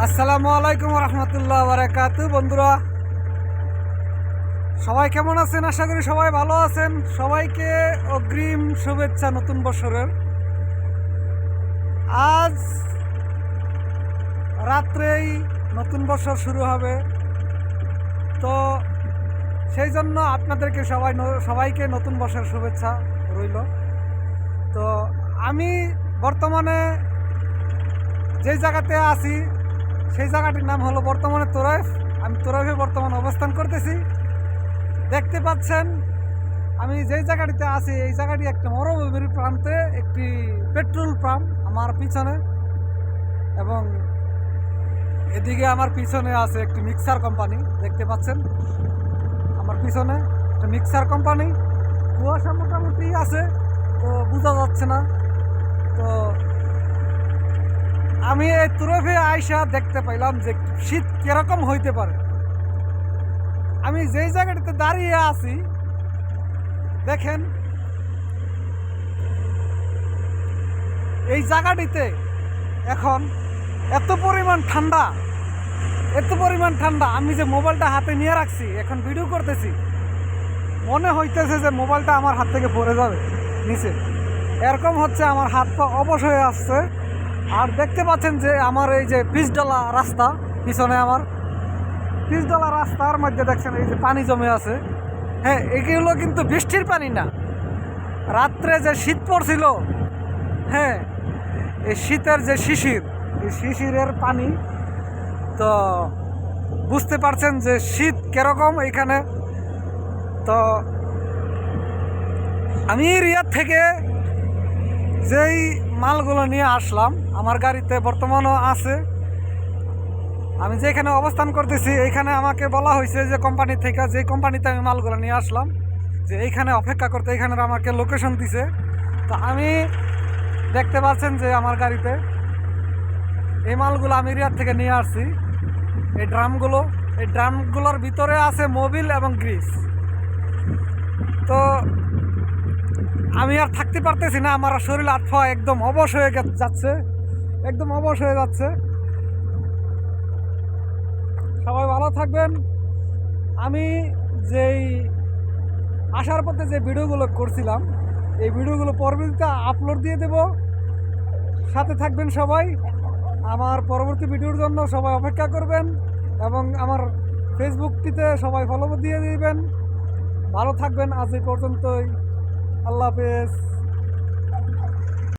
আসসালামু আলাইকুম রহমতুল্লাহ বারাকাতু। বন্ধুরা সবাই কেমন আছেন? আশা করি সবাই ভালো আছেন। সবাইকে অগ্রিম শুভেচ্ছা নতুন বছরের। আজ রাত্রেই নতুন বছর শুরু হবে, তো সেই জন্য আপনাদেরকে সবাইকে নতুন বছর শুভেচ্ছা রইল। তো আমি বর্তমানে যেই জায়গাতে আছি সেই জায়গাটির নাম হলো বর্তমানে তোরাইফ। আমি তোরাইফে বর্তমানে অবস্থান করতেছি। দেখতে পাচ্ছেন আমি যেই জায়গাটিতে আছি এই জায়গাটি একটা মরুভূমির প্রান্তে একটি পেট্রোল পাম্প আমার পিছনে, এবং এদিকে আমার পিছনে আছে একটি মিক্সার কোম্পানি। দেখতে পাচ্ছেন আমার পিছনে একটা মিক্সার কোম্পানি। কুয়াশা মোটামুটি আছে, তো বোঝা যাচ্ছে না। তো আমি এই তুরফে আইসা দেখতে পাইলাম যে শীত কিরকম হইতে পারে। আমি যেই জায়গাটিতে দাঁড়িয়ে আছি দেখেন, এই জায়গাটিতে এখন এত পরিমাণ ঠান্ডা। আমি যে মোবাইলটা হাতে নিয়ে রাখছি, এখন ভিডিও করতেছি, মনে হইতেছে যে মোবাইলটা আমার হাত থেকে পড়ে যাবে নিচে। এরকম হচ্ছে, আমার হাত পা অবশ হয়ে আসছে। আর দেখতে পাচ্ছেন যে আমার এই যে পিচডালা রাস্তা, পিছনে আমার পিচডালা রাস্তার মধ্যে দেখছেন এই যে পানি জমে আছে। হ্যাঁ, এগুলো কিন্তু বৃষ্টির পানি না, রাত্রে যে শীত পড়ছিল, হ্যাঁ, এই শীতের যে শিশির, এই শিশিরের পানি। তো বুঝতে পারছেন যে শীত কিরকম এখানে। তো আমি রিয়াদ থেকে যেই মালগুলো নিয়ে আসলাম আমার গাড়িতে বর্তমানও আছে। আমি যেখানে অবস্থান করতেছি এইখানে আমাকে বলা হয়েছে যে কোম্পানি থেকে, যে কোম্পানিতে আমি মালগুলো নিয়ে আসলাম, যে এইখানে অপেক্ষা করতে, এইখানে আমাকে লোকেশন দিছে। তো আমি দেখতে পাচ্ছেন যে আমার গাড়িতে এই মালগুলো আমি রিয়াদ থেকে নিয়ে আসছি। এই ড্রামগুলোর ভিতরে আছে মোবিল এবং গ্রিস। তো আমি আর থাকতে পারতেছি না, আমার শরীর আটফা একদম অবশ হয়ে যাচ্ছে। সবাই ভালো থাকবেন। আমি যেই আসার পথে যে ভিডিওগুলো করছিলাম, এই ভিডিওগুলো পরবর্তীতে আপলোড দিয়ে দেব। সাথে থাকবেন সবাই। আমার পরবর্তী ভিডিওর জন্য সবাই অপেক্ষা করবেন, এবং আমার ফেসবুকটিতে সবাই ফলো দিয়ে দিবেন। ভালো থাকবেন। আজ এই পর্যন্তই। আল্লাহ হাফেজ।